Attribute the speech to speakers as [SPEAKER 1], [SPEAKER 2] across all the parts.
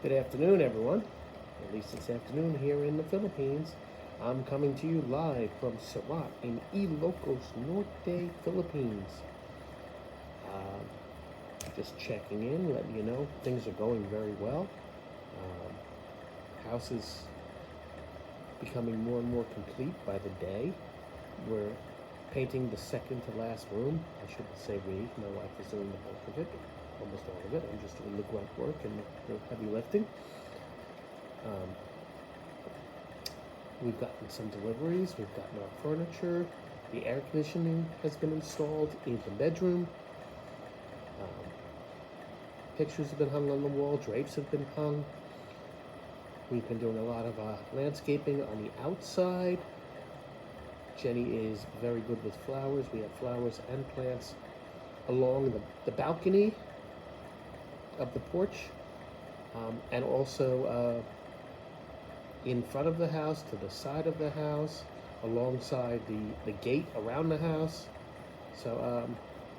[SPEAKER 1] Good afternoon, everyone. At least it's afternoon here in the Philippines. I'm coming to you live from Surat in Ilocos Norte, Philippines. Just checking in, letting you know things are going very well. House is becoming more and more complete by the day. We're painting the second to last room. I shouldn't say we. My wife is doing the bulk of it, almost all of it. I'm just doing the grunt work and the heavy lifting. Um, We've gotten some deliveries, we've gotten our furniture, the air conditioning has been installed in the bedroom. Um, Pictures have been hung on the wall, drapes have been hung. We've been doing a lot of landscaping on the outside. Jenny is very good with flowers. We have flowers and plants along the balcony of the porch, and also in front of the house, to the side of the house, alongside the gate around the house. So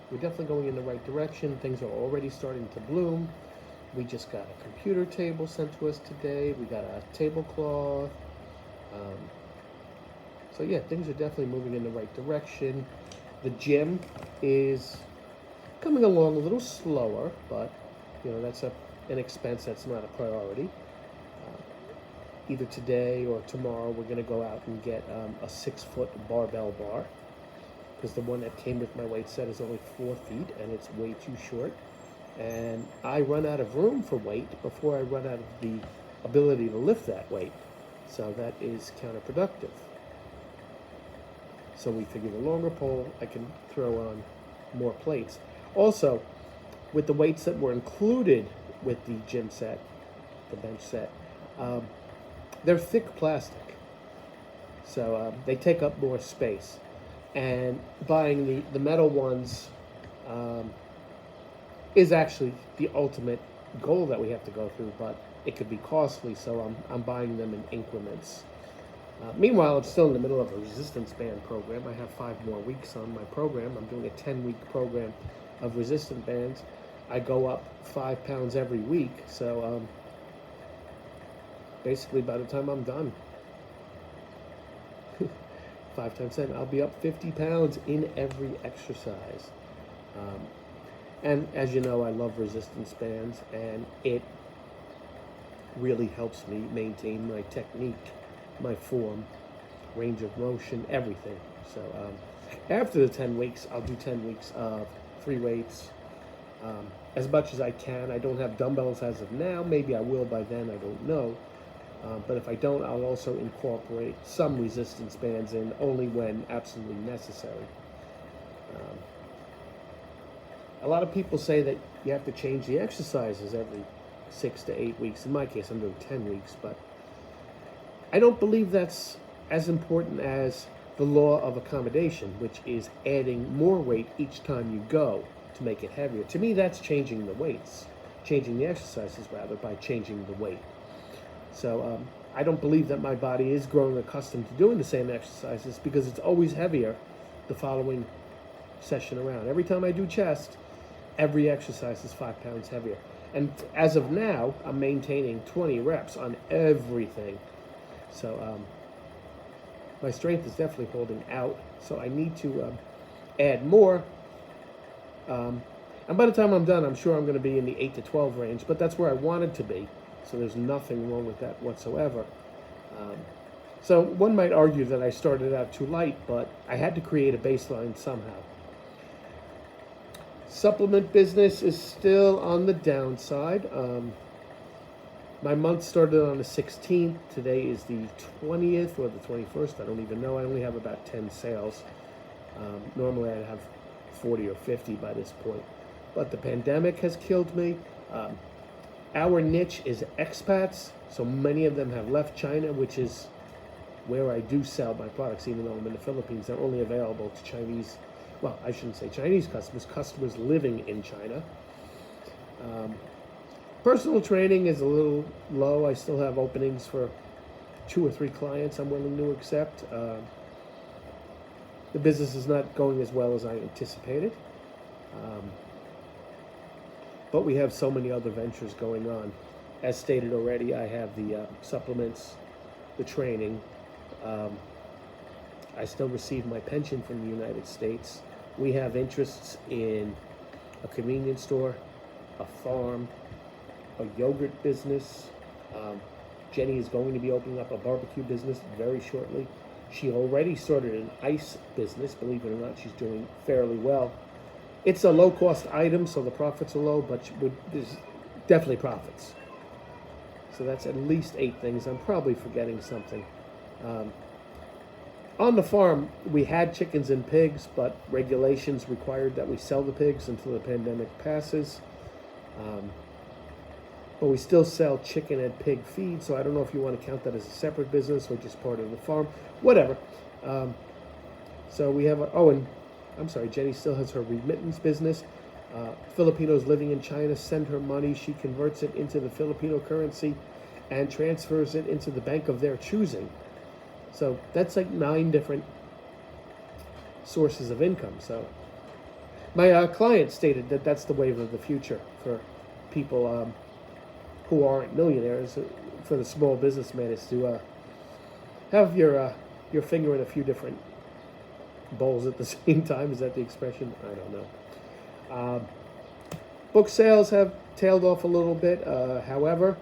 [SPEAKER 1] we're definitely going in the right direction. Things are already starting to bloom. We just got a computer table sent to us today. We got a tablecloth. Um, so yeah, things are definitely moving in the right direction. The gym is coming along a little slower, but that's an expense that's not a priority. Either today or tomorrow, we're going to go out and get a 6-foot barbell bar, because the one that came with my weight set is only 4 feet and it's way too short. And I run out of room for weight before I run out of the ability to lift that weight. So that is counterproductive. So we figure the longer pole, I can throw on more plates. Also, with the weights that were included with the gym set, the bench set, they're thick plastic, so they take up more space. And buying the metal ones is actually the ultimate goal that we have to go through, but it could be costly, so I'm buying them in increments. Meanwhile, I'm still in the middle of a resistance band program. I have 5 more weeks on my program. I'm doing a 10-week program of resistance bands. I go up 5 pounds every week, so basically by the time I'm done, 5 times 10, I'll be up 50 pounds in every exercise. And as you know, I love resistance bands, and it really helps me maintain my technique, my form, range of motion, everything. So after the 10 weeks, I'll do 10 weeks of free weights, as much as I can. I don't have dumbbells as of now. Maybe I will by then, I don't know. But if I don't, I'll also incorporate some resistance bands in, only when absolutely necessary. A lot of people say that you have to change the exercises every 6 to 8 weeks. In my case, I'm doing 10 weeks, but I don't believe that's as important as the law of accommodation, which is adding more weight each time you go to make it heavier. To me, that's changing the weights, changing the exercises rather, by changing the weight. So I don't believe that my body is growing accustomed to doing the same exercises, because it's always heavier the following session around. Every time I do chest, every exercise is 5 pounds heavier. And as of now, I'm maintaining 20 reps on everything. So my strength is definitely holding out. So I need to add more. And by the time I'm done, I'm sure I'm going to be in the 8 to 12 range, but that's where I wanted to be. So there's nothing wrong with that whatsoever. So one might argue that I started out too light, but I had to create a baseline somehow. Supplement business is still on the downside. My month started on the 16th. Today is the 20th or the 21st. I don't even know. I only have about 10 sales. Normally I'd have 40 or 50 by this point. But the pandemic has killed me. Our niche is expats, so many of them have left China, which is where I do sell my products. Even though I'm in the Philippines, they're only available to Chinese, well, I shouldn't say Chinese customers living in China. Personal training is a little low. I still have openings for 2 or 3 clients I'm willing to accept. The business is not going as well as I anticipated. But we have so many other ventures going on. as stated already, I have the supplements, the training. I still receive my pension from the United States. We have interests in a convenience store, a farm, a yogurt business. Jenny is going to be opening up a barbecue business very shortly. She already started an ice business. Believe it or not, she's doing fairly well. It's a low-cost item, so the profits are low, but there's definitely profits. So that's at least 8 things. I'm probably forgetting something. On the farm, we had chickens and pigs, but regulations required that we sell the pigs until the pandemic passes. But we still sell chicken and pig feed, so I don't know if you want to count that as a separate business or just part of the farm. Whatever. So we have, and I'm sorry, Jenny still has her remittance business. Filipinos living in China send her money. She converts it into the Filipino currency and transfers it into the bank of their choosing. So that's like 9 different sources of income. So my client stated that that's the wave of the future for people who aren't millionaires. For the small businessman, is to have your finger in a few different bowls at the same time. Is that the expression? I don't know. Book sales have tailed off a little bit. However,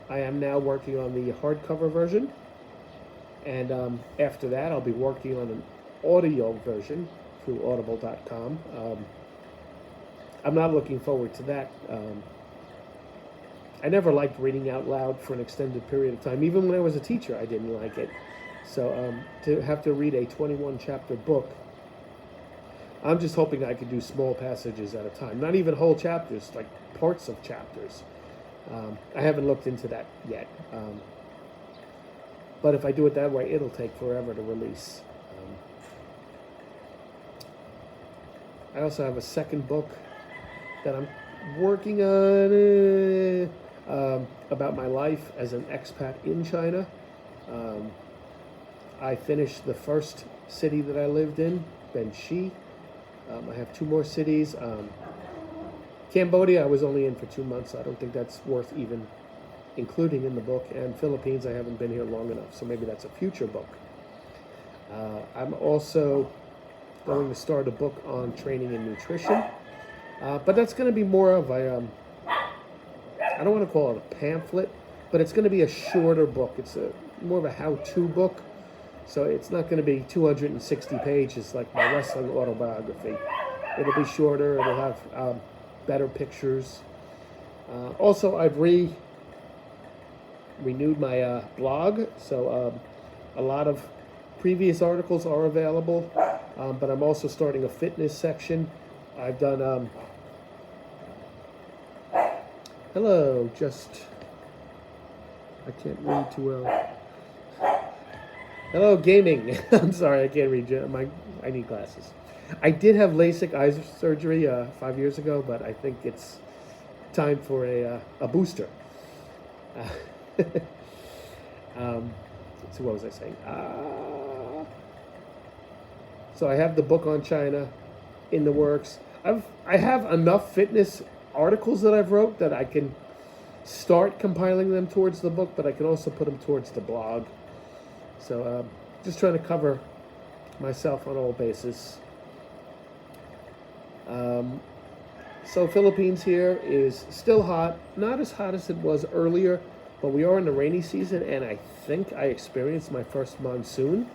[SPEAKER 1] I am now working on the hardcover version. And after that, I'll be working on an audio version through audible.com. I'm not looking forward to that. I never liked reading out loud for an extended period of time. Even when I was a teacher, I didn't like it. So to have to read a 21-chapter book, I'm just hoping I could do small passages at a time. Not even whole chapters, like parts of chapters. I haven't looked into that yet. But if I do it that way, it'll take forever to release. I also have a second book that I'm working on about my life as an expat in China. I finished the first city that I lived in, Benxi. I have 2 more cities. Cambodia, I was only in for 2 months, so I don't think that's worth even including in the book. And Philippines, I haven't been here long enough, so maybe that's a future book. I'm also going to start a book on training and nutrition, but that's going to be more of a, I don't want to call it a pamphlet, but it's going to be a shorter book. It's more of a how-to book, so it's not going to be 260 pages like my wrestling autobiography. It'll be shorter. It'll have better pictures. Also, I've renewed my blog, so a lot of previous articles are available, but I'm also starting a fitness section. I've done hello, I can't read too well. Hello, gaming. I'm sorry, I can't read. I need glasses. I did have LASIK eye surgery 5 years ago, but I think it's time for a booster. So what was I saying? So I have the book on China in the works. I have enough fitness articles that I've wrote that I can start compiling them towards the book, but I can also put them towards the blog. So just trying to cover myself on all bases. So Philippines here is still hot, not as hot as it was earlier, but we are in the rainy season, and I think I experienced my first monsoon.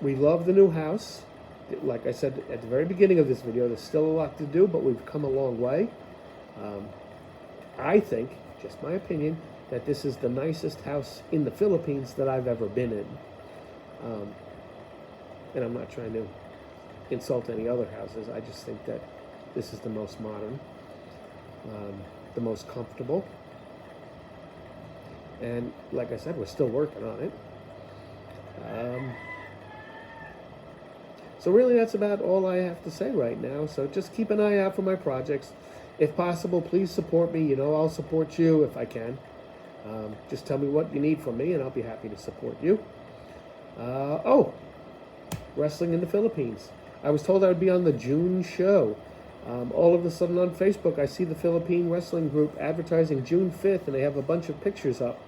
[SPEAKER 1] We love the new house. Like I said at the very beginning of this video, there's still a lot to do, but we've come a long way. I think, just my opinion, that this is the nicest house in the Philippines that I've ever been in. And I'm not trying to insult any other houses. I just think that this is the most modern, the most comfortable. And like I said, we're still working on it. So really, that's about all I have to say right now. So just keep an eye out for my projects. If possible, please support me. You know, I'll support you if I can. Just tell me what you need from me, and I'll be happy to support you. Wrestling in the Philippines. I was told I would be on the June show. All of a sudden on Facebook, I see the Philippine Wrestling Group advertising June 5th, and they have a bunch of pictures up.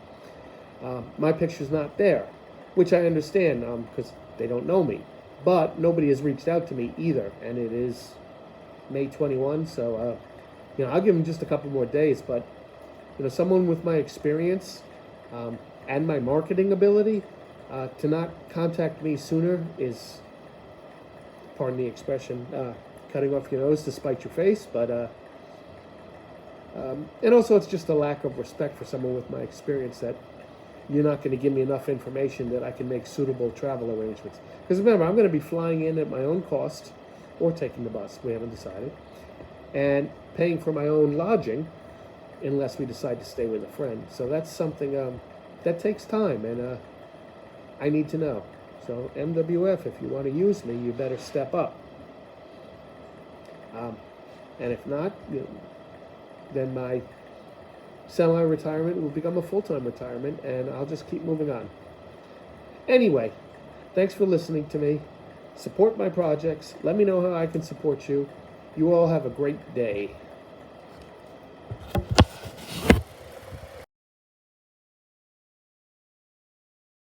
[SPEAKER 1] My picture's not there, which I understand because they don't know me. But nobody has reached out to me either, and it is May 21, so I'll give them just a couple more days. But someone with my experience and my marketing ability to not contact me sooner is, pardon the expression, cutting off your nose to spite your face. But and also it's just a lack of respect for someone with my experience that you're not going to give me enough information that I can make suitable travel arrangements. Because remember, I'm going to be flying in at my own cost, or taking the bus, we haven't decided, and paying for my own lodging unless we decide to stay with a friend. So that's something that takes time, and I need to know. So MWF, if you want to use me, you better step up. And if not, then my semi-retirement will become a full-time retirement, and I'll just keep moving on. Anyway, thanks for listening to me. Support my projects. Let me know how I can support you. You all have a great day.